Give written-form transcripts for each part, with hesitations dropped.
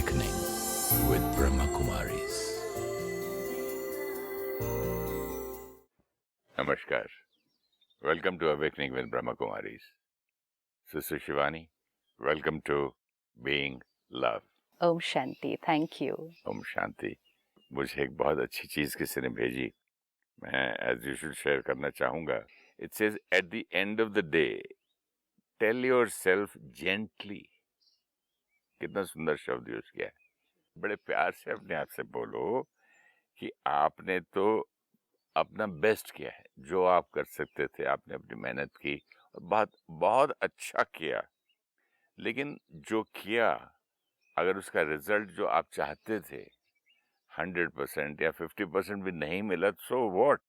Awakening with Brahma Kumaris. Namaskar. Welcome to Awakening with Brahma Kumaris. Sister Shivani, welcome to Being Love. ओम शांति. Thank you. ओम शांति. मुझे एक बहुत अच्छी चीज किसी ने भेजी, मैं एज यूजुअल शेयर करना चाहूंगा. It says at the end of the day tell yourself gently. कितना सुंदर शब्द यूज किया है. बड़े प्यार से अपने आप से बोलो कि आपने तो अपना बेस्ट किया है, जो आप कर सकते थे. आपने अपनी मेहनत की और बहुत बहुत अच्छा किया, लेकिन जो किया अगर उसका रिजल्ट जो आप चाहते थे 100% या 50% भी नहीं मिला, सो व्हाट,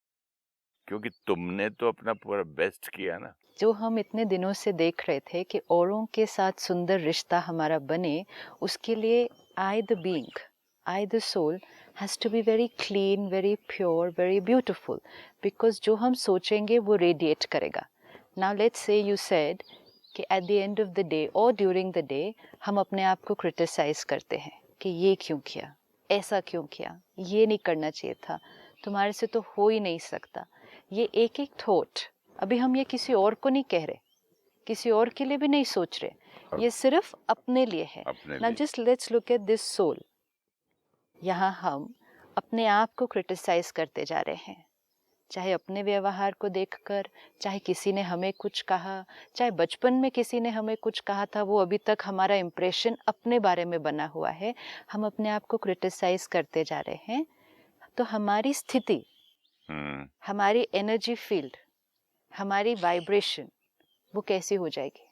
क्योंकि तुमने तो अपना पूरा बेस्ट किया ना. जो हम इतने दिनों से देख रहे थे कि औरों के साथ सुंदर रिश्ता हमारा बने, उसके लिए I the being, I the soul has to be very clean, very pure, very beautiful, because जो हम सोचेंगे वो रेडिएट करेगा. Now let's say you said कि at the end of the day और ड्यूरिंग द डे हम अपने आप को क्रिटिसाइज करते हैं कि ये क्यों किया, ऐसा क्यों किया, ये नहीं करना चाहिए था, तुम्हारे से तो हो ही नहीं सकता. ये एक एक थॉट, अभी हम ये किसी और को नहीं कह रहे, किसी और के लिए भी नहीं सोच रहे, ये सिर्फ अपने लिए है. Now just let's look at this soul. यहाँ हम अपने आप को क्रिटिसाइज करते जा रहे हैं, चाहे अपने व्यवहार को देखकर, चाहे किसी ने हमें कुछ कहा, चाहे बचपन में किसी ने हमें कुछ कहा था, वो अभी तक हमारा इम्प्रेशन अपने बारे में बना हुआ है. हम अपने आप को क्रिटिसाइज करते जा रहे हैं, तो हमारी स्थिति, हमारी एनर्जी फील्ड, हमारी वाइब्रेशन वो कैसी हो जाएगी?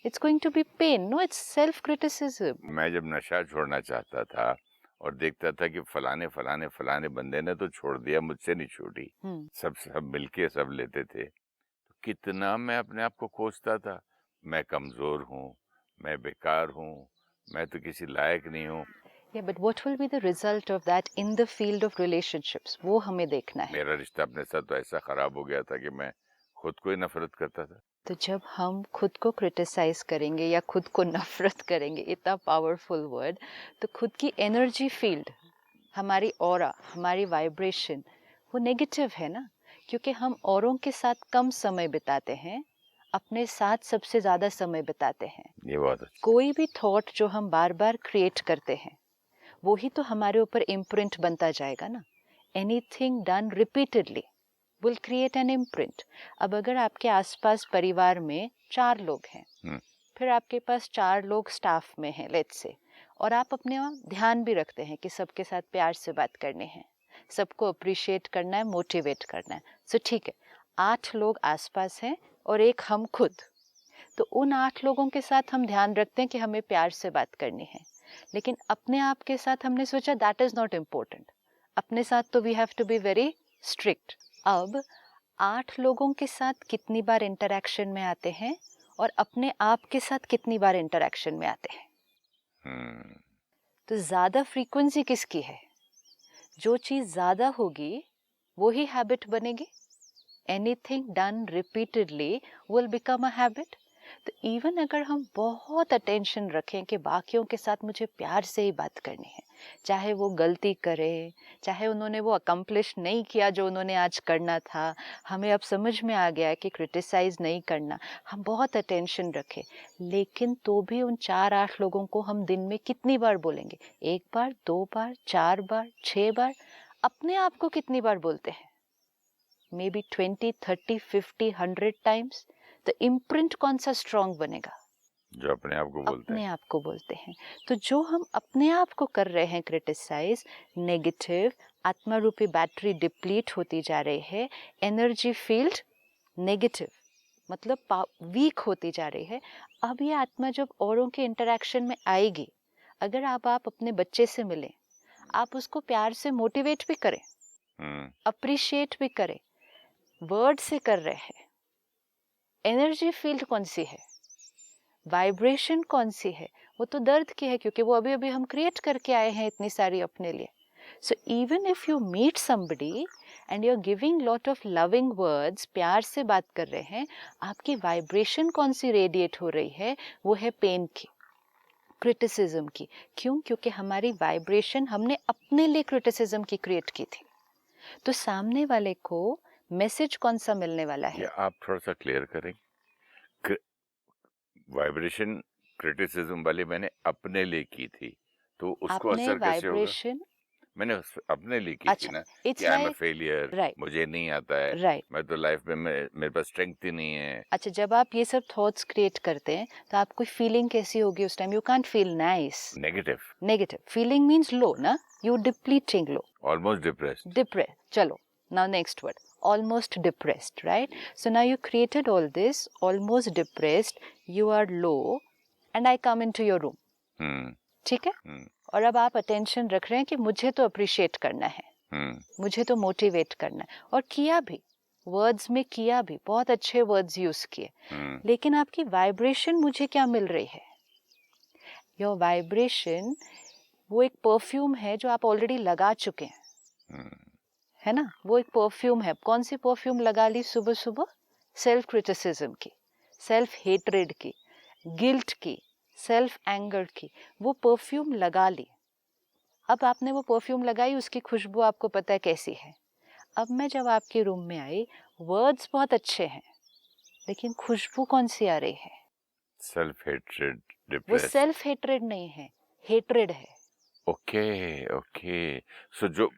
It's going to be pain. No, it's self criticism. मैं जब नशा छोड़ना चाहता था और देखता था कि फलाने फलाने फलाने बंदे ने तो छोड़ दिया, मुझसे नहीं छूटी, सब मिलके सब लेते थे, तो कितना मैं अपने आप को कोसता था. मैं कमजोर हूँ, मैं बेकार हूँ, मैं तो किसी लायक नहीं हूँ. Yeah, but what will be the result of that in the field of relationships? वो हमें देखना है. मेरा रिश्ता अपने साथ तो ऐसा खराब हो गया था कि मैं खुद को ही नफरत करता था. तो जब हम खुद को क्रिटिसाइज करेंगे या खुद को नफरत करेंगे, इतना पावरफुल वर्ड, तो खुद की एनर्जी फील्ड, हमारी ऑरा, हमारी वाइब्रेशन वो नेगेटिव है ना, क्योंकि हम औरों के साथ कम समय बिताते हैं, अपने साथ सबसे ज्यादा समय बिताते हैं. ये बात है. कोई भी थॉट जो हम बार बार क्रिएट करते हैं वो ही तो हमारे ऊपर इम्प्रिंट बनता जाएगा ना. Anything done repeatedly will create an imprint. अब अगर आपके आसपास परिवार में 4 लोग हैं, फिर आपके पास 4 लोग स्टाफ में हैं लेट्स से, और आप अपने ध्यान भी रखते हैं कि सबके साथ प्यार से बात करनी है, सबको अप्रिशिएट करना है, मोटिवेट करना है. सो ठीक है, 8 लोग आसपास हैं और एक हम खुद. तो उन 8 लोगों के साथ हम ध्यान रखते हैं कि हमें प्यार से बात करनी है, लेकिन अपने आप के साथ हमने सोचा दैट इज नॉट इम्पोर्टेंट. अपने साथ तो we have to be very strict. अब 8 लोगों के साथ कितनी बार इंटरैक्शन में आते हैं और अपने आप के साथ कितनी बार इंटरैक्शन में आते हैं? तो ज्यादा फ्रीक्वेंसी किसकी है? जो चीज ज्यादा होगी वो ही हैबिट बनेगी. Anything done repeatedly will become a habit. तो इवन अगर हम बहुत अटेंशन रखें कि बाकियों के साथ मुझे प्यार से ही बात करनी है, चाहे वो गलती करे, चाहे उन्होंने वो अकम्प्लिश नहीं किया जो उन्होंने आज करना था, हमें अब समझ में आ गया है कि क्रिटिसाइज नहीं करना, हम बहुत अटेंशन रखें, लेकिन तो भी उन 4-8 लोगों को हम दिन में कितनी बार बोलेंगे? 1 बार, 2 बार, 4 बार, 6 बार? अपने आप को कितनी बार बोलते हैं? May be 20, 30, 50, 100 times. तो इम्प्रिंट कौन सा स्ट्रॉन्ग बनेगा? जो अपने आप को बोलते अपने हैं. आप को बोलते हैं. तो जो हम अपने आप को कर रहे हैं क्रिटिसाइज, नेगेटिव, आत्मा रूपी बैटरी डिप्लीट होती जा रही है, एनर्जी फील्ड नेगेटिव मतलब वीक होती जा रही है. अब ये आत्मा जब औरों के इंटरेक्शन में आएगी, अगर आप अपने बच्चे से मिलें, आप उसको प्यार से मोटिवेट भी करें, अप्रिशिएट भी करें, वर्ड से कर रहे हैं, एनर्जी फील्ड कौन सी है, वाइब्रेशन कौन सी है? वो तो दर्द की है, क्योंकि वो अभी अभी हम क्रिएट करके आए हैं इतनी सारी अपने लिए. So even if you meet somebody and you are giving lot of loving words, प्यार से बात कर रहे हैं, आपकी वाइब्रेशन कौन सी रेडिएट हो रही है? वो है पेन की, क्रिटिसिज्म की। क्यों? क्योंकि हमारी वाइब्रेशन हमने अपने लिए क्रिटिसिज्म की क्रिएट की थी। तो सामने वाले को मैसेज कौन सा मिलने वाला है? ये आप थोड़ा सा क्लियर करें। वाइब्रेशन क्रिटिसिज्म वाली मैंने अपने लिए की थी, तो उसको आपने असर कैसे होगा? वाइब्रेशन, मैंने अपने लिए की थी अच्छा, ना, कि it's I am a like, failure, right मुझे नहीं आता है, राइट। मैं तो लाइफ में मेरे पास स्ट्रेंथ ही नहीं है। अच्छा, जब आप ये सब थॉट्स क्रिएट करते हैं तो आपकी फीलिंग कैसी होगी उस time? You can't feel nice. Negative, negative feeling means low ना, you depleting low, almost depressed. depressed. Chalo. Now next word. Almost depressed, right? So now you created all this, almost depressed, you are low, and I come into your room. ठीक है? और अब आप attention रख रहे हैं कि मुझे तो अप्रिशिएट करना है, मुझे तो मोटिवेट करना है, और किया भी, वर्ड्स में किया भी, बहुत अच्छे वर्ड्स यूज किए, लेकिन आपकी वाइब्रेशन मुझे क्या मिल रही है? योर वाइब्रेशन वो एक परफ्यूम है जो आप ऑलरेडी लगा चुके हैं, है ना? वो एक परफ्यूम है। कौन सी परफ्यूम लगा ली सुबह सुबह? सेल्फ क्रिटिसिज्म की, सेल्फ हेट्रेड की, गिल्ट की, सेल्फ एंगर की, वो परफ्यूम लगा ली। अब आपने वो परफ्यूम लगाई, उसकी खुशबू आपको पता है कैसी है। अब मैं जब आपके रूम में आई, वर्ड्स बहुत अच्छे हैं, लेकिन खुशबू कौन सी आ रही है? सेल्फ हेट्रेड, वो डिप्रेस्ड। सेल्फ हेट्रेड नहीं है, हेट्रेड है। Okay, okay. सो जो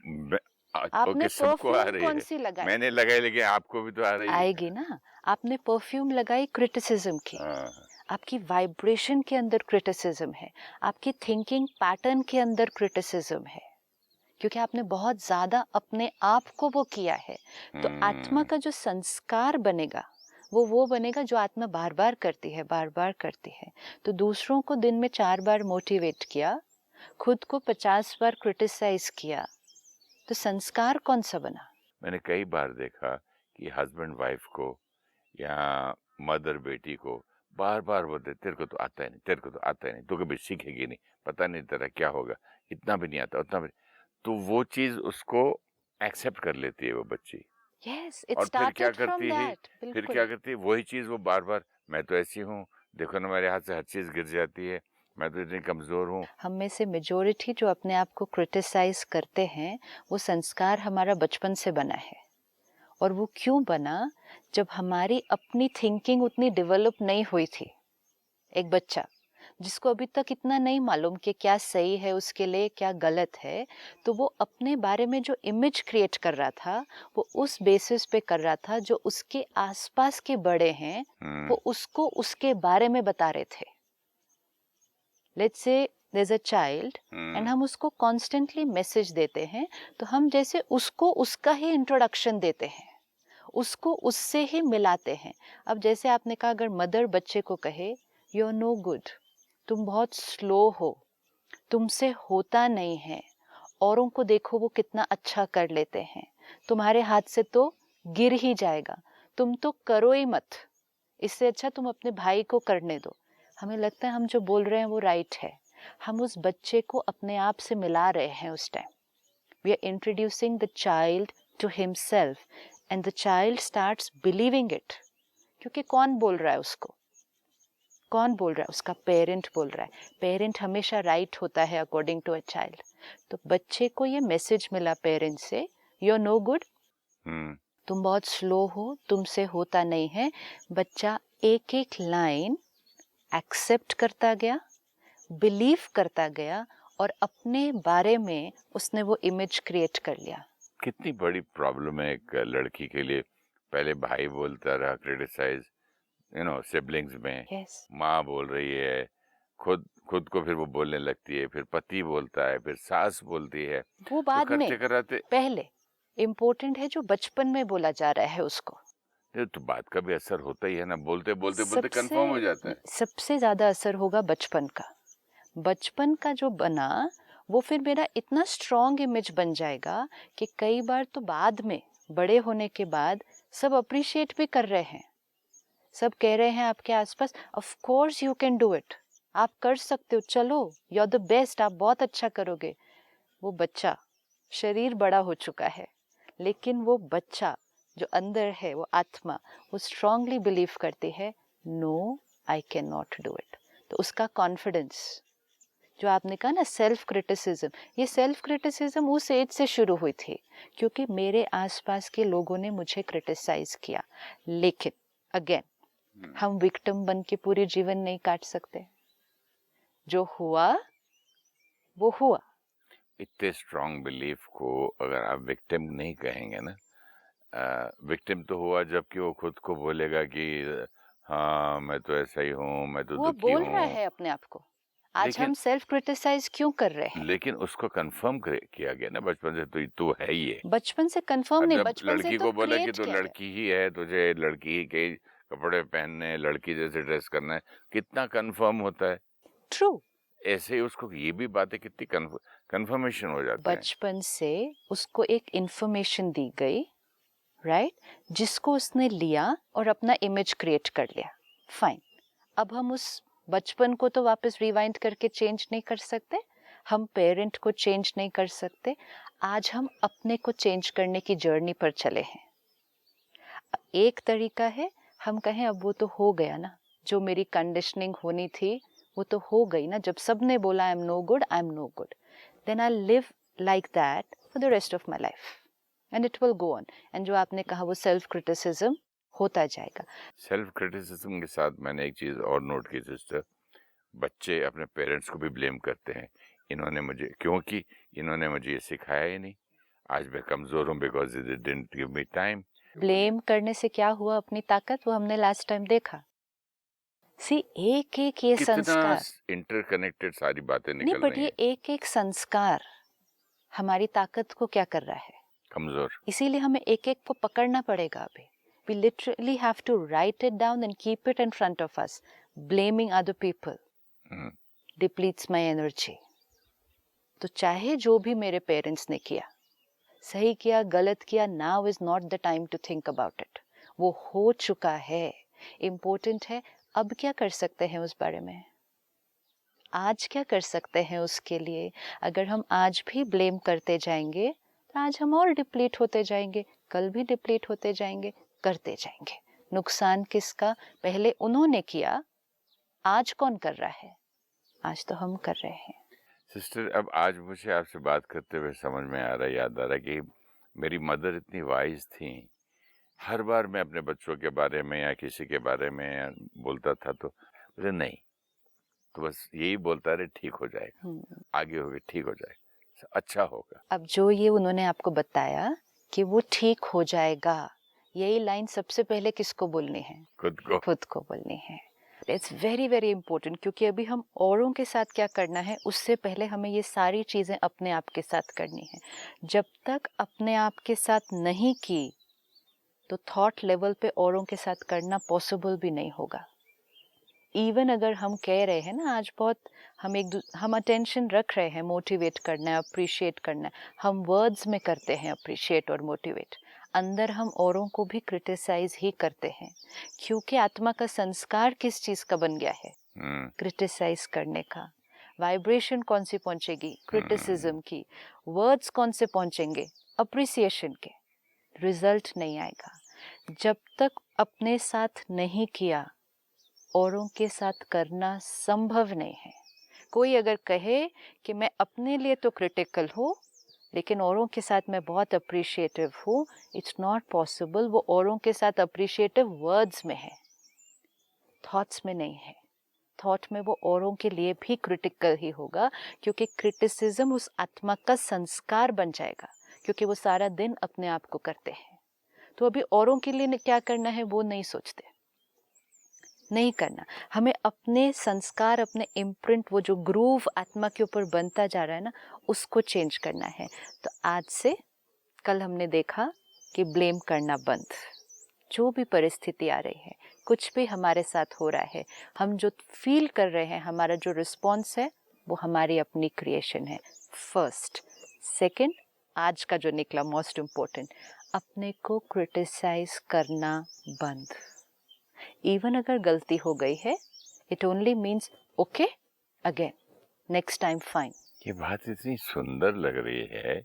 आपने ओके, सबको आ परफ्यूम रही कौन है, सी लगाई? मैंने लगाई, लेकिन आपको भी तो आ रही है। आएगी ना। आपने परफ्यूम लगाई क्रिटिसिज्म की, हाँ, आपकी वाइब्रेशन के अंदर क्रिटिसिज्म है, आपकी थिंकिंग पैटर्न के अंदर क्रिटिसिज्म है, क्योंकि आपने बहुत ज्यादा अपने आप को वो किया है। तो आत्मा का जो संस्कार बनेगा वो बनेगा जो आत्मा बार बार करती है, बार बार करती है। तो दूसरों को दिन में 4 बार मोटिवेट किया, खुद को 50 बार क्रिटिसाइज किया, तो संस्कार कौन सा बना? मैंने कई बार देखा कि हस्बैंड वाइफ को या मदर बेटी को बार बार बोलते, तेरे को तो आता है नहीं, तेरे को तो आता है नहीं, तू कभी सीखेगी नहीं, पता नहीं तेरा क्या होगा, इतना भी नहीं आता, उतना भी। तो वो चीज उसको एक्सेप्ट कर लेती है वो बच्ची, यस, इट और फिर क्या स्टार्टेड फ्रॉम करती है, दैट। फिर बिल्कुल। क्या करती है, वही चीज वो बार बार, मैं तो ऐसी हूँ, देखो ना मेरे हाथ से हर चीज गिर जाती है, मैं तो इतनी कमजोर हूँ। हम में से मेजोरिटी जो अपने आप को क्रिटिसाइज करते हैं, वो संस्कार हमारा बचपन से बना है। और वो क्यों बना? जब हमारी अपनी थिंकिंग उतनी डेवलप नहीं हुई थी। एक बच्चा जिसको अभी तक इतना नहीं मालूम कि क्या सही है उसके लिए, क्या गलत है, तो वो अपने बारे में जो इमेज क्रिएट कर रहा था, वो उस बेसिस पे कर रहा था जो उसके आसपास के बड़े हैं वो उसको उसके बारे में बता रहे थे। Let's say there is a child and हम उसको कॉन्स्टेंटली मैसेज देते हैं, तो हम जैसे उसको उसका ही इंट्रोडक्शन देते हैं, उसको उससे ही मिलाते हैं। अब जैसे आपने कहा, अगर मदर बच्चे को कहे यू आर नो गुड, तुम बहुत स्लो हो, तुमसे होता नहीं है, औरों को देखो वो कितना अच्छा कर लेते हैं, तुम्हारे हाथ से तो गिर ही जाएगा, तुम तो करो ही मत, इससे अच्छा तुम अपने भाई को करने दो। हमें लगता है हम जो बोल रहे हैं वो राइट है। हम उस बच्चे को अपने आप से मिला रहे हैं उस time. We are introducing the child to himself and the child starts believing it. क्योंकि कौन बोल रहा है उसको? कौन बोल रहा है? उसका पेरेंट बोल रहा है। पेरेंट हमेशा राइट होता है अकॉर्डिंग टू अ चाइल्ड। तो बच्चे को ये मैसेज मिला पेरेंट से, यू आर नो गुड, तुम बहुत स्लो हो, तुमसे होता नहीं है। बच्चा एक एक लाइन एक्सेप्ट करता गया, बिलीव करता गया, और अपने बारे में उसने वो इमेज क्रिएट कर लिया। कितनी बड़ी प्रॉब्लम है एक लड़की के लिए। पहले भाई बोलता रहा, क्रिटिसाइज, सिबलिंग्स में यस। माँ बोल रही है, खुद खुद को फिर वो बोलने लगती है, फिर पति बोलता है, फिर सास बोलती है, वो तो बाद में, करते कराते पहले इम्पोर्टेंट है जो बचपन में बोला जा रहा है उसको। तो बात का भी असर होता ही है ना, बोलते बोलते बोलते सबसे कंफर्म हो जाता है। सबसे ज्यादा असर होगा बचपन का। बचपन का जो बना वो फिर मेरा इतना स्ट्रॉन्ग इमेज बन जाएगा कि कई बार तो बाद में, बड़े होने के बाद, सब अप्रिशिएट भी कर रहे हैं, सब कह रहे हैं आपके आसपास, of course you can do it, आप कर सकते हो, चलो यू आर द बेस्ट, आप बहुत अच्छा करोगे। वो बच्चा, शरीर बड़ा हो चुका है, लेकिन वो बच्चा जो अंदर है, वो आत्मा, वो स्ट्रांगली बिलीव करती है, no I can not do it. तो उसका कॉन्फिडेंस जो आपने कहा ना सेल्फ क्रिटिसिज्म, ये सेल्फ क्रिटिसिज्म उस एज से शुरू हुई थी क्योंकि मेरे आसपास के लोगों ने मुझे क्रिटिसाइज किया। लेकिन अगेन हम विक्टिम बन के पूरे जीवन नहीं काट सकते। जो हुआ वो हुआ। इतने स्ट्रॉन्ग बिलीफ को अगर आप विक्टिम नहीं कहेंगे ना, विक्टिम तो हुआ जबकि वो खुद को बोलेगा कि हाँ मैं तो ऐसा ही हूँ, मैं तो वो दुखी बोल रहा हूँ, है अपने आप को। आज लेकिन हम सेल्फ क्रिटिसाइज क्यों कर रहे हैं? लेकिन उसको कंफर्म किया गया ना बचपन से, तो तू है ही है। बचपन से कंफर्म और नहीं, जब बचपन से लड़की तो को बोला कि क्रिएट तू किया गया। लड़की ही है, तुझे लड़की ही के कपड़े पहनने, लड़की जैसे ड्रेस करना है, कितना कंफर्म होता है। ट्रू। ऐसे ही उसको ये भी बातें कितनी कंफर्मेशन हो जाते हैं। बचपन से उसको एक इंफॉर्मेशन दी गई, राइट, जिसको उसने लिया और अपना इमेज क्रिएट कर लिया। फाइन। अब हम उस बचपन को तो वापस रिवाइंड करके चेंज नहीं कर सकते, हम पेरेंट को चेंज नहीं कर सकते। आज हम अपने को चेंज करने की जर्नी पर चले हैं। एक तरीका है, हम कहें अब वो तो हो गया ना, जो मेरी कंडीशनिंग होनी थी वो तो हो गई ना। जब सबने बोला I am no good, I am no good, then I live like that for the rest of my life and it will go on. And जो आपने कहा वो सेल्फ क्रिटिसिज्म होता जाएगा। सेल्फ क्रिटिसिज्म के साथ मैंने एक चीज और नोट की सिस्टर, बच्चे अपने पेरेंट्स को भी ब्लेम करते हैं, इन्होंने मुझे, क्योंकि इन्होंने मुझे ये सिखाया ही नहीं, आज मैं कमजोर हूँ because they didn't give me time. Blame करने से क्या हुआ? अपनी ताकत, वो हमने लास्ट टाइम देखा। सी एक एक ये कितना संस्कार इंटरकनेक्टेड सारी बातें नहीं, निकल बट रही ये हैं। एक एक संस्कार हमारी ताकत को क्या कर रहा है? कमजोर। इसीलिए हमें एक एक को पकड़ना पड़ेगा अभी। We literally have to write it down and keep it in front of us. Blaming other people depletes my energy. तो चाहे जो भी मेरे पेरेंट्स ने किया, सही किया गलत किया, now is not the time to think about it. वो हो चुका है, इम्पोर्टेंट है अब क्या कर सकते हैं उस बारे में, आज क्या कर सकते हैं उसके लिए। अगर हम आज भी ब्लेम करते जाएंगे तो आज हम और डिप्लीट होते जाएंगे, कल भी डिप्लीट होते जाएंगे, करते जाएंगे। नुकसान किसका? पहले उन्होंने किया, आज कौन कर रहा है? आज तो हम कर रहे हैं। सिस्टर, अब आज मुझे आपसे बात करते हुए समझ में आ रहा है, याद आ रहा है कि मेरी मदर इतनी वाइज थी। हर बार मैं अपने बच्चों के बारे में या किसी के बारे में बोलता था तो बोले नहीं, तो बस यही बोलता रहे ठीक हो जाएगा, आगे होगा ठीक हो जाएगा, अच्छा होगा। अब जो ये उन्होंने आपको बताया कि वो ठीक हो जाएगा, यही लाइन सबसे पहले किसको बोलनी है? खुद को। खुद को बोलनी है। इट्स वेरी वेरी इंपॉर्टेंट, क्योंकि अभी हम औरों के साथ क्या करना है उससे पहले हमें ये सारी चीज़ें अपने आप के साथ करनी है। जब तक अपने आप के साथ नहीं की तो थॉट लेवल पे औरों के साथ करना पॉसिबल भी नहीं होगा। इवन अगर हम कह रहे हैं ना, आज बहुत हम अटेंशन रख रहे हैं, मोटिवेट करना है, अप्रिशिएट करना है, हम वर्ड्स में करते हैं अप्रिशिएट और मोटिवेट, अंदर हम औरों को भी क्रिटिसाइज ही करते हैं, क्योंकि आत्मा का संस्कार किस चीज का बन गया है? क्रिटिसाइज करने का। वाइब्रेशन कौन सी पहुंचेगी? क्रिटिसिज्म की। वर्ड्स कौन से पहुंचेंगे? अप्रिसिएशन के। रिजल्ट नहीं आएगा जब तक अपने साथ नहीं किया, औरों के साथ करना संभव नहीं है। कोई अगर कहे कि मैं अपने लिए तो क्रिटिकल हूँ लेकिन औरों के साथ मैं बहुत अप्रिशिएटिव हूँ, इट्स नॉट पॉसिबल। वो औरों के साथ अप्रिशिएटिव वर्ड्स में है, थॉट्स में नहीं है। थॉट में वो औरों के लिए भी क्रिटिकल ही होगा, क्योंकि क्रिटिसिज्म उस आत्मा का संस्कार बन जाएगा, क्योंकि वो सारा दिन अपने आप को करते हैं। तो अभी औरों के लिए क्या करना है वो नहीं सोचते, नहीं करना। हमें अपने संस्कार, अपने इम्प्रिंट, वो जो ग्रूव आत्मा के ऊपर बनता जा रहा है ना, उसको चेंज करना है। तो आज से कल हमने देखा कि ब्लेम करना बंद। जो भी परिस्थिति आ रही है, कुछ भी हमारे साथ हो रहा है, हम जो फील कर रहे हैं, हमारा जो रिस्पॉन्स है वो हमारी अपनी क्रिएशन है, फर्स्ट। सेकंड, आज का जो निकला मोस्ट इम्पोर्टेंट, अपने को क्रिटिसाइज करना बंद। इवन अगर गलती हो गई है, it only means okay, again, next time find. ये बात इतनी सुंदर लग रही है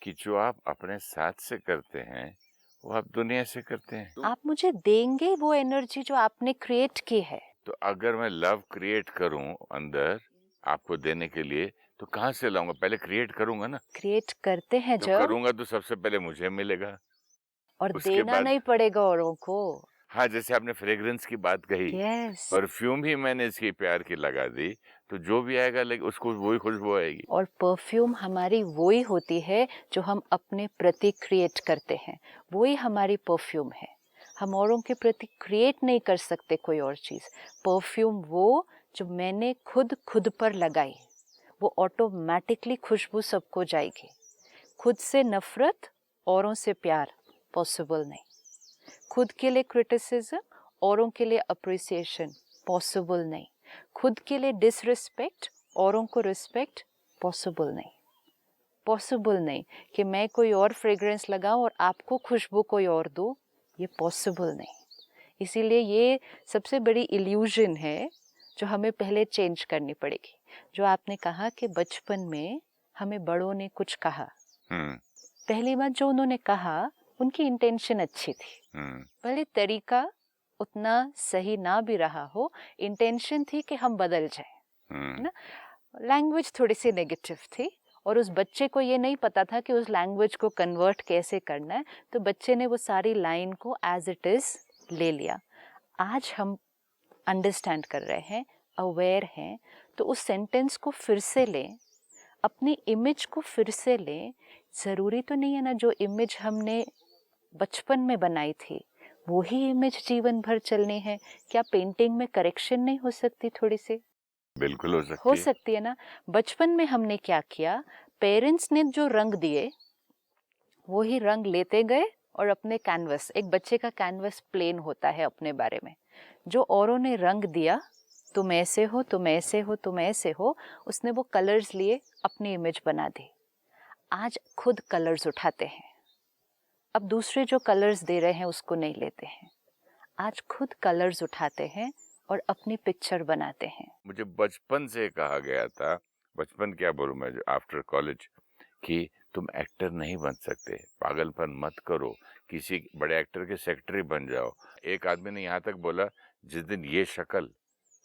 कि जो आप अपने साथ से करते हैं वो आप दुनिया से करते हैं। आप मुझे देंगे वो एनर्जी जो आपने क्रिएट की है। तो अगर मैं लव क्रिएट करूं अंदर, आपको देने के लिए, तो कहाँ से लाऊंगा? पहले क्रिएट करूंगा ना। क्रिएट करते हैं तो जब, करूंगा तो सबसे पहले मुझे मिलेगा, और उसके देना बाद नहीं पड़ेगा औरों को। हाँ, जैसे आपने फ्रेग्रेंस की बात कही, यस। परफ्यूम ही मैंने इसकी प्यार की लगा दी, तो जो भी आएगा लेकिन उसको वही खुशबू आएगी। और परफ्यूम हमारी वही होती है जो हम अपने प्रति क्रिएट करते हैं, वही हमारी परफ्यूम है। हम औरों के प्रति क्रिएट नहीं कर सकते कोई और चीज़। परफ्यूम वो जो मैंने खुद पर लगाई, वो ऑटोमेटिकली खुशबू सबको जाएगी। खुद से नफरत, औरों से प्यार पॉसिबल नहीं। खुद के लिए क्रिटिसिज्म, औरों के लिए अप्रिसिएशन पॉसिबल नहीं। खुद के लिए डिसरिस्पेक्ट, औरों को रिस्पेक्ट पॉसिबल नहीं। पॉसिबल नहीं कि मैं कोई और फ्रेग्रेंस लगाऊं और आपको खुशबू कोई और दूं, ये पॉसिबल नहीं। इसीलिए ये सबसे बड़ी इल्यूजन है जो हमें पहले चेंज करनी पड़ेगी। जो आपने कहा कि बचपन में हमें बड़ों ने कुछ कहा, पहली बात जो उन्होंने कहा उनकी इंटेंशन अच्छी थी, भले तरीका उतना सही ना भी रहा हो, इंटेंशन थी कि हम बदल जाए ना। लैंग्वेज थोड़ी सी नेगेटिव थी और उस बच्चे को ये नहीं पता था कि उस लैंग्वेज को कन्वर्ट कैसे करना है, तो बच्चे ने वो सारी लाइन को एज इट इज ले लिया। आज हम अंडरस्टैंड कर रहे हैं, अवेयर हैं, तो उस सेंटेंस को फिर से लें, अपनी इमेज को फिर से लें। ज़रूरी तो नहीं है ना जो इमेज हमने बचपन में बनाई थी वही इमेज जीवन भर चलनी है। क्या पेंटिंग में करेक्शन नहीं हो सकती थोड़ी सी? बिल्कुल हो सकती है ना। बचपन में हमने क्या किया, पेरेंट्स ने जो रंग दिए वही रंग लेते गए और अपने कैनवस, एक बच्चे का कैनवस प्लेन होता है अपने बारे में, जो औरों ने रंग दिया, तुम ऐसे हो, तुम ऐसे हो, तुम ऐसे हो, उसने वो कलर्स लिए अपनी इमेज बना दी। आज खुद कलर्स उठाते हैं, अब दूसरे जो कलर्स दे रहे हैं उसको नहीं लेते हैं, आज खुद कलर्स उठाते हैं और अपनी पिक्चर बनाते हैं। मुझे बचपन से कहा गया था, बचपन क्या बोलूं मैं, आफ्टर कॉलेज, कि तुम एक्टर नहीं बन सकते, पागलपन मत करो, किसी बड़े एक्टर के सेक्रेटरी बन जाओ। एक आदमी ने यहाँ तक बोला, जिस दिन ये शक्ल,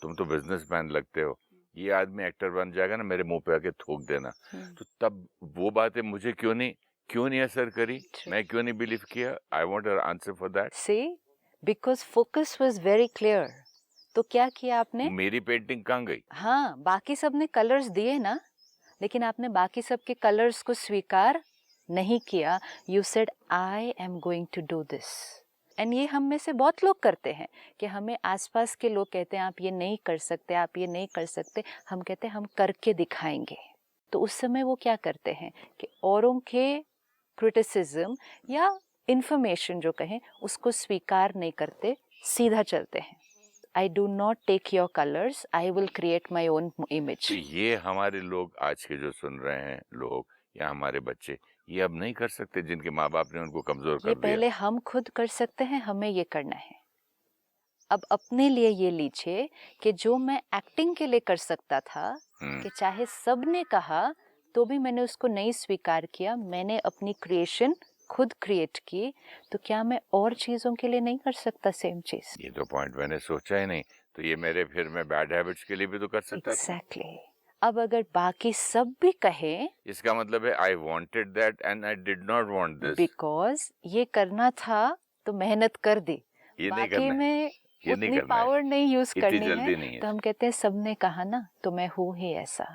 तुम तो बिजनेसमैन लगते हो, ये आदमी एक्टर बन जाएगा ना, मेरे मुंह पे आके थूक देना। तो तब वो बातें मुझे क्यों नहीं असर करी, मैं क्यों नहीं बिलीव किया? I want an answer for that. See, because focus was very clear. तो क्या किया आपने? मेरी पेंटिंग कहाँ गई? हाँ, बाकी सब ने कलर्स दिए ना, लेकिन आपने बाकी सब के कलर्स को स्वीकार नहीं किया। You said I am going to do this. And ये हम में से बहुत लोग करते हैं कि हमें आसपास के लोग कहते हैं आप ये नहीं कर सकते, आप ये नहीं कर सकते, हम कहते हैं हम करके दिखाएंगे। तो उस समय वो क्या करते हैं कि औरों के क्रिटिसिज्म या इंफॉर्मेशन जो कहें उसको स्वीकार नहीं करते, सीधा चलते हैं। I do not take your colors, I will create my own image. तो ये हमारे लोग आज के जो सुन रहे हैं लोग या हमारे बच्चे, ये अब नहीं कर सकते, जिनके माँ बाप ने उनको कमजोर कर ये दिया। पहले हम खुद कर सकते हैं, हमें ये करना है। अब अपने लिए ये लीजिए कि जो मैं एक्टिंग के लिए कर सकता था, कि चाहे सब ने कहा तो भी मैंने उसको नहीं स्वीकार किया, मैंने अपनी क्रिएशन खुद क्रिएट की, तो क्या मैं और चीजों के लिए नहीं कर सकता सेम चीज? ये तो पॉइंट मैंने सोचा ही नहीं। तो ये मेरे फिर मैं बैड हैबिट्स के लिए भी तो कर सकता था। Exactly. अब अगर बाकी सब भी कहें, इसका मतलब है I wanted that and I did not want this. Because ये करना था तो मेहनत कर दी, ये नहीं बाकी करना है, में ये नहीं उतनी करना है, पावर नहीं यूज इतनी करनी जल्दी है, नहीं है। तो हम कहते हैं सबने कहा ना तो मैं हूँ ही ऐसा।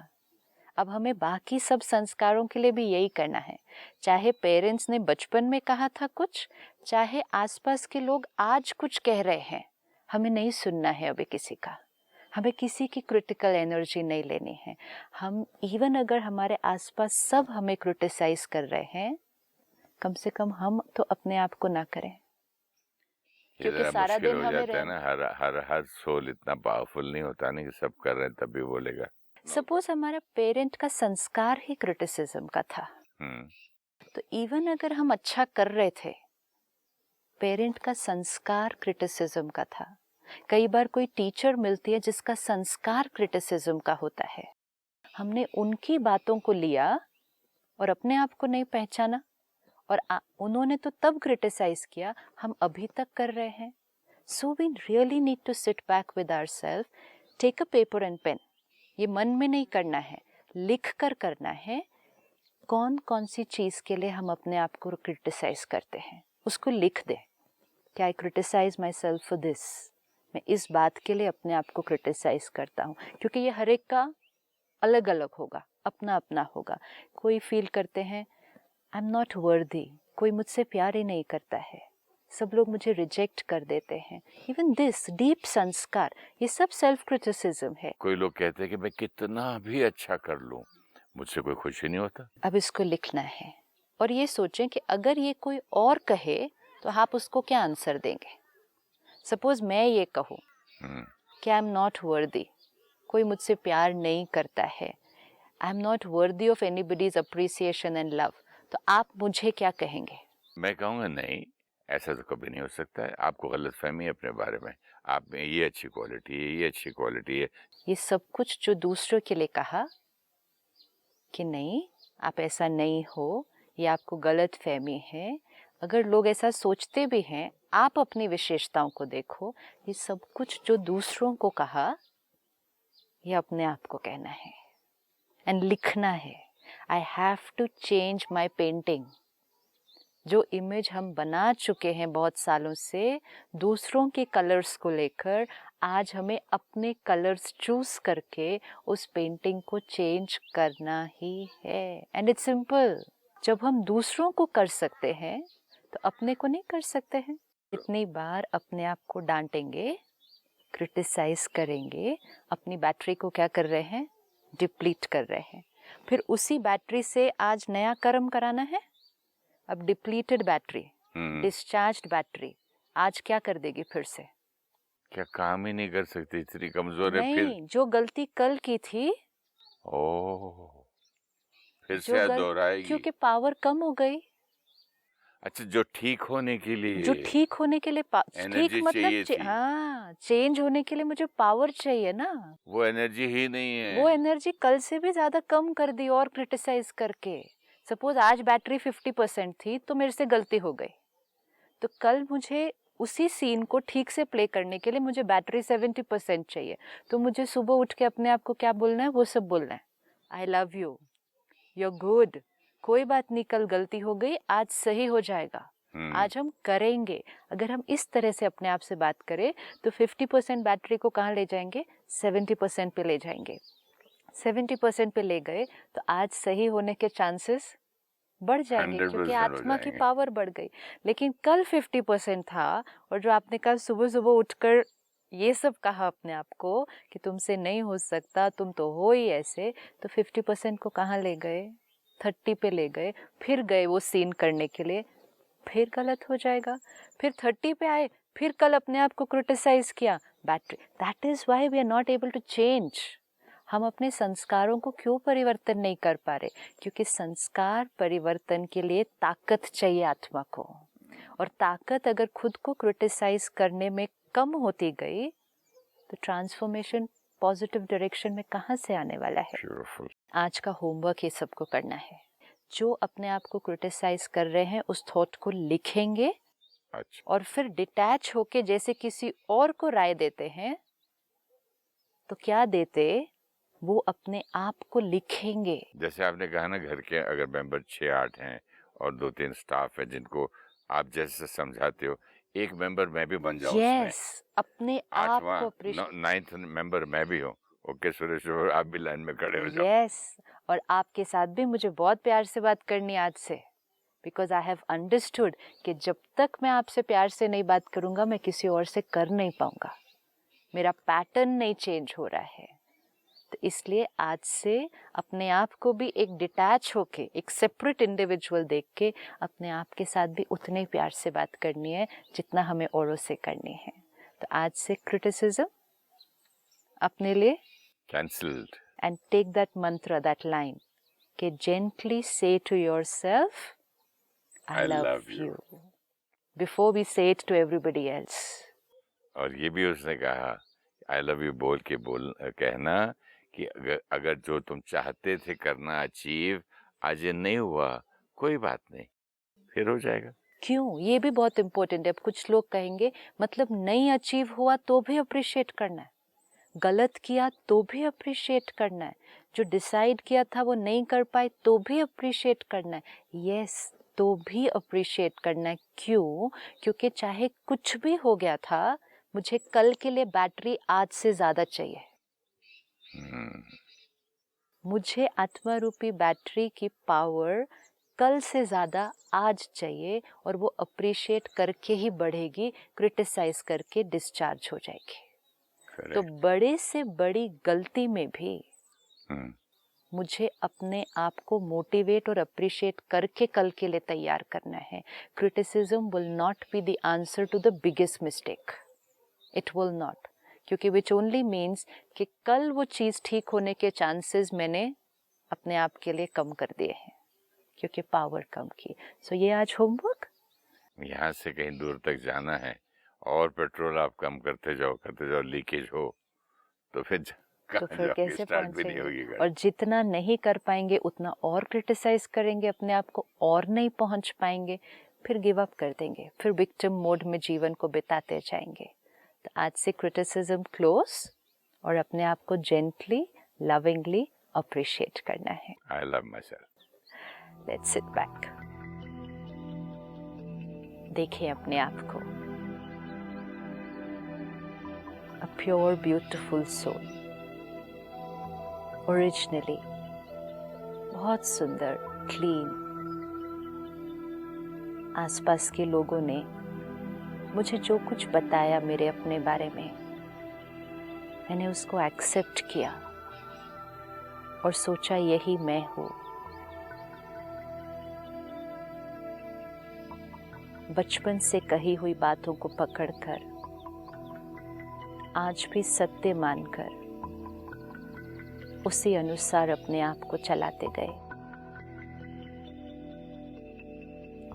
अब हमें बाकी सब संस्कारों के लिए भी यही करना है, चाहे पेरेंट्स ने बचपन में कहा था कुछ, चाहे आसपास के लोग आज कुछ कह रहे हैं, हमें नहीं सुनना है अभी किसी का, हमें किसी की क्रिटिकल एनर्जी नहीं लेनी है। हम इवन अगर हमारे आसपास सब हमें क्रिटिसाइज कर रहे हैं, कम से कम हम तो अपने आप को ना करें, ये क्योंकि जरा सारा मुश्किल दिन हो हमें जाता है ना, हर सोल इतना पावरफुल नहीं होता ना कि सब कर रहे हैं तब भी बोलेगा। सपोज हमारा पेरेंट का संस्कार ही क्रिटिसिज्म का था, तो इवन अगर हम अच्छा कर रहे थे, पेरेंट का संस्कार क्रिटिसिज्म का था। कई बार कोई टीचर मिलती है जिसका संस्कार क्रिटिसिज्म का होता है, हमने उनकी बातों को लिया और अपने आप को नहीं पहचाना, और उन्होंने तो तब क्रिटिसाइज किया, हम अभी तक कर रहे हैं। So we really need to sit back with ourselves, take a paper and pen, ये मन में नहीं करना है, लिख कर करना है। कौन कौन सी चीज़ के लिए हम अपने आप को क्रिटिसाइज करते हैं, उसको लिख दे। क्या I criticise myself for this, मैं इस बात के लिए अपने आप को क्रिटिसाइज करता हूँ, क्योंकि ये हर एक का अलग अलग होगा, अपना अपना होगा। कोई फील करते हैं आई एम नॉट वर्दी, कोई मुझसे प्यार ही नहीं करता है, सब लोग मुझे रिजेक्ट कर देते हैं। इवन दिस डीप संस्कार, ये सब सेल्फ क्रिटिसिज्म है। कोई लोग कहते हैं कि मैं कितना भी अच्छा कर लूं, मुझसे कोई खुश ही नहीं होता। अब इसको लिखना है और ये सोचें कि अगर ये कोई और कहे तो आप उसको क्या आंसर देंगे। सपोज मैं ये कहूँ कि आई एम नॉट वर्दी, कोई मुझसे प्यार नहीं करता है, I am not worthy of anybody's appreciation and love, तो आप मुझे क्या कहेंगे? मैं कहूँगा नहीं, ऐसा तो कभी नहीं हो सकता है, आपको गलतफहमी है अपने बारे में, आप में ये अच्छी क्वालिटी है, ये अच्छी क्वालिटी है। ये सब कुछ जो दूसरों के लिए कहा कि नहीं आप ऐसा नहीं हो, ये आपको गलत फहमी है। अगर लोग ऐसा सोचते भी हैं, आप अपनी विशेषताओं को देखो। ये सब कुछ जो दूसरों को कहा, ये अपने आप को कहना है एंड लिखना है। I have to change my painting. जो इमेज हम बना चुके हैं बहुत सालों से दूसरों के कलर्स को लेकर, आज हमें अपने कलर्स चूज करके उस पेंटिंग को चेंज करना ही है। And it's simple. जब हम दूसरों को कर सकते हैं तो अपने को नहीं कर सकते हैं? इतनी बार अपने आप को डांटेंगे, क्रिटिसाइज करेंगे, अपनी बैटरी को क्या कर रहे हैं? डिप्लीट कर रहे हैं। फिर उसी बैटरी से आज नया कर्म कराना है। अब डिप्लीटेड बैटरी, डिस्चार्ज्ड बैटरी आज क्या कर देगी? फिर से क्या काम ही नहीं कर सकती, इतनी कमजोर है। फिर जो गलती कल की थी ओह, फिर से आज दोहराएगी, क्योंकि पावर कम हो गई। अच्छा, जो ठीक होने के लिए ठीक एनर्जी चाहिए थी, हाँ, चेंज होने के लिए मुझे पावर चाहिए ना। वो एनर्जी ही नहीं है। वो एनर्जी कल से भी ज्यादा कम कर दी और क्रिटिसाइज करके। सपोज आज बैटरी 50% थी तो मेरे से गलती हो गई, तो कल मुझे उसी सीन को ठीक से प्ले करने के लिए मुझे बैटरी 70% चाहिए। तो मुझे सुबह उठ के अपने आप को क्या बोलना है? वो सब बोलना है। I love you, you are good, कोई बात नहीं, कल गलती हो गई, आज सही हो जाएगा, आज हम करेंगे। अगर हम इस तरह से अपने आप से बात करें तो 50% बैटरी को कहाँ ले जाएंगे? 70% पे ले जाएंगे। 70% पे ले गए तो आज सही होने के चांसेस बढ़ जाएंगे, क्योंकि आत्मा की पावर बढ़ गई। लेकिन कल 50% था और जो आपने कल सुबह सुबह उठकर ये सब कहा अपने आप को कि तुमसे नहीं हो सकता, तुम तो हो ही ऐसे, तो 50% को कहाँ ले गए? 30 पे ले गए। फिर गए वो सीन करने के लिए, फिर गलत हो जाएगा। फिर 30 पे आए, फिर कल अपने आप को क्रिटिसाइज किया, battery. That is why we are not able to change. हम अपने संस्कारों को क्यों परिवर्तन नहीं कर पा रहे? क्योंकि संस्कार परिवर्तन के लिए ताकत चाहिए आत्मा को, और ताकत अगर खुद को क्रिटिसाइज करने में कम होती गई तो ट्रांसफॉर्मेशन पॉजिटिव डायरेक्शन में कहाँ से आने वाला है? Beautiful. आज का होमवर्क ये सबको करना है। जो अपने आप को क्रिटिसाइज कर रहे हैं उस थॉट को लिखेंगे, अच्छा, और फिर डिटैच होके जैसे किसी और को राय देते हैं तो क्या देते, वो अपने आप को लिखेंगे। जैसे आपने कहा ना, घर के अगर मेंबर 6-8 हैं और 2-3 स्टाफ है जिनको आप जैसे समझाते हो, एक मेंबर मैं भी बन जाऊं यस, अपने आप को 8वां 9th मेंबर मैं भी हूँ। ओके सुरेश, आप भी लाइन में खड़े हो जाओ। यस, और आपके साथ भी मुझे बहुत प्यार से बात करनी आज से, बिकॉज आई हैव अंडरस्टूड कि जब तक मैं आपसे प्यार से नहीं बात करूंगा मैं किसी और से कर नहीं पाऊंगा, मेरा पैटर्न नहीं चेंज हो रहा है। तो इसलिए आज से अपने आप को भी एक डिटैच होके, एक सेपरेट इंडिविजुअल देख के अपने आप के साथ भी उतने ही प्यार से बात करनी है जितना हमें औरों से करनी है। तो आज से क्रिटिसिज्म अपने लिए cancelled, and take that mantra, that line कि जेंटली से to yourself I love you before we say it to everybody else. और ये भी उसने कहा आई लव यू बोल के कहना कि अगर जो तुम चाहते थे करना अचीव आज ये नहीं हुआ, कोई बात नहीं, फिर हो जाएगा। क्यों? ये भी बहुत इंपॉर्टेंट है। अब कुछ लोग कहेंगे मतलब नहीं अचीव हुआ तो भी अप्रिशिएट करना है, गलत किया तो भी अप्रिशिएट करना है, जो डिसाइड किया था वो नहीं कर पाए तो भी अप्रिशिएट करना है, यस तो भी अप्रिशिएट करना है। क्यों? क्योंकि चाहे कुछ भी हो गया था, मुझे कल के लिए बैटरी आज से ज़्यादा चाहिए। मुझे आत्मा रूपी बैटरी की पावर कल से ज़्यादा आज चाहिए, और वो अप्रिशिएट करके ही बढ़ेगी, क्रिटिसाइज करके डिस्चार्ज हो जाएगी। तो बड़े से बड़ी गलती में भी मुझे अपने आप को मोटिवेट और अप्रिशिएट करके कल के लिए तैयार करना है। Criticism will not be the answer to the biggest mistake, it will not, क्योंकि विच ओनली मीन्स कि कल वो चीज़ ठीक होने के चांसेस मैंने अपने आप के लिए कम कर दिए हैं, क्योंकि पावर कम की। सो ये आज होमवर्क। यहाँ से कहीं दूर तक जाना है और पेट्रोल आप कम करते जाओ, लीकेज हो तो फिर कैसे स्टार्ट भी नहीं होगी पहुंचेंगे? गाड़ी। और जितना नहीं कर पाएंगे उतना और क्रिटिसाइज करेंगे अपने आप को, और नहीं पहुंच पाएंगे, फिर गिव अप कर देंगे, फिर विक्टिम मोड में जीवन को बिताते जाएंगे। तो आज से क्रिटिसिज्म क्लोज, और अपने आप को जेंटली लविंगली अप्रिशिएट करना है। I love myself. Let's sit back, देखें अपने आप को, a pure beautiful soul, originally बहुत सुंदर, क्लीन। आसपास के लोगों ने मुझे जो कुछ बताया मेरे अपने बारे में, मैंने उसको एक्सेप्ट किया और सोचा यही मैं हूँ। बचपन से कही हुई बातों को पकड़कर आज भी सत्य मानकर उसी अनुसार अपने आप को चलाते गए।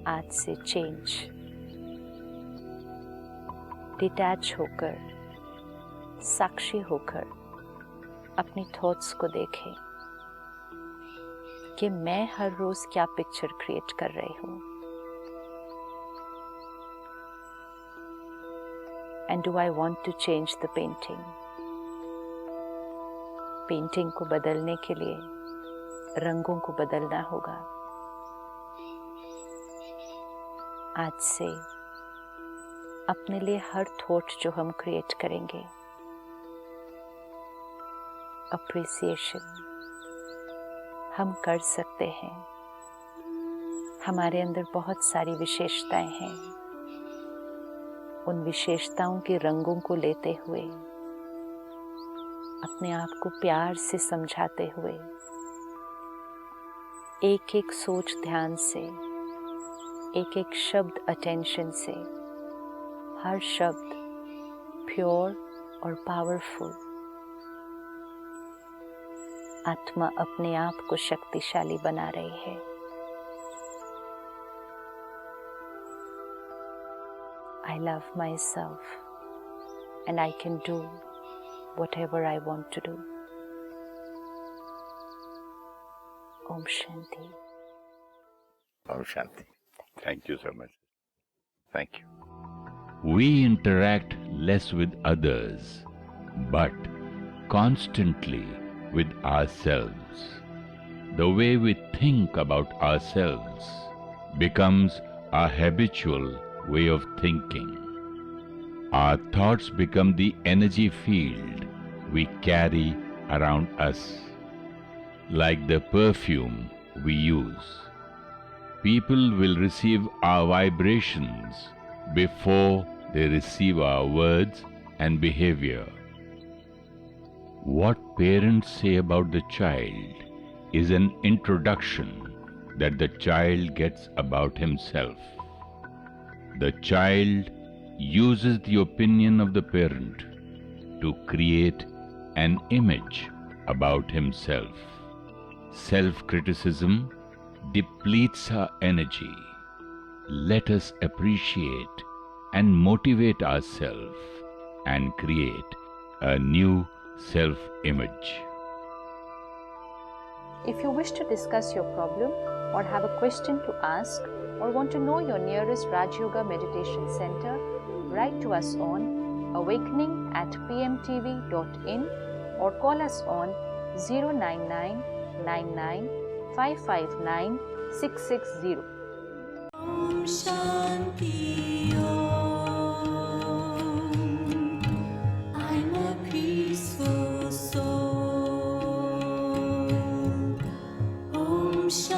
आज से चेंज, डिटैच होकर, साक्षी होकर अपनी थॉट्स को देखें कि मैं हर रोज क्या पिक्चर क्रिएट कर रही हूँ, and do I want to change the painting. Painting को बदलने के लिए रंगों को बदलना होगा। आज से अपने लिए हर थॉट जो हम क्रिएट करेंगे, अप्रिसिएशन हम कर सकते हैं। हमारे अंदर बहुत सारी विशेषताएं हैं, उन विशेषताओं के रंगों को लेते हुए, अपने आप को प्यार से समझाते हुए, एक एक सोच ध्यान से, एक एक शब्द अटेंशन से, हर शब्द प्योर और पावरफुल। आत्मा अपने आप को शक्तिशाली बना रही है। I love myself and I can do whatever I want to do. Om Shanti. Om Shanti. Thank you so much. Thank you. We interact less with others, but constantly with ourselves. The way we think about ourselves becomes our habitual way of thinking. Our thoughts become the energy field we carry around us, like the perfume we use. People will receive our vibrations before they receive our words and behavior. What parents say about the child is an introduction that the child gets about himself. The child uses the opinion of the parent to create an image about himself. Self-criticism depletes our energy. Let us appreciate and motivate ourselves and create a new self-image. If you wish to discuss your problem or have a question to ask or want to know your nearest Raj Yoga Meditation Center, write to us on awakening@pmtv.in or call us on 099 99 559 660. Om Shanti Om. I'm a peaceful soul. Om Shanti.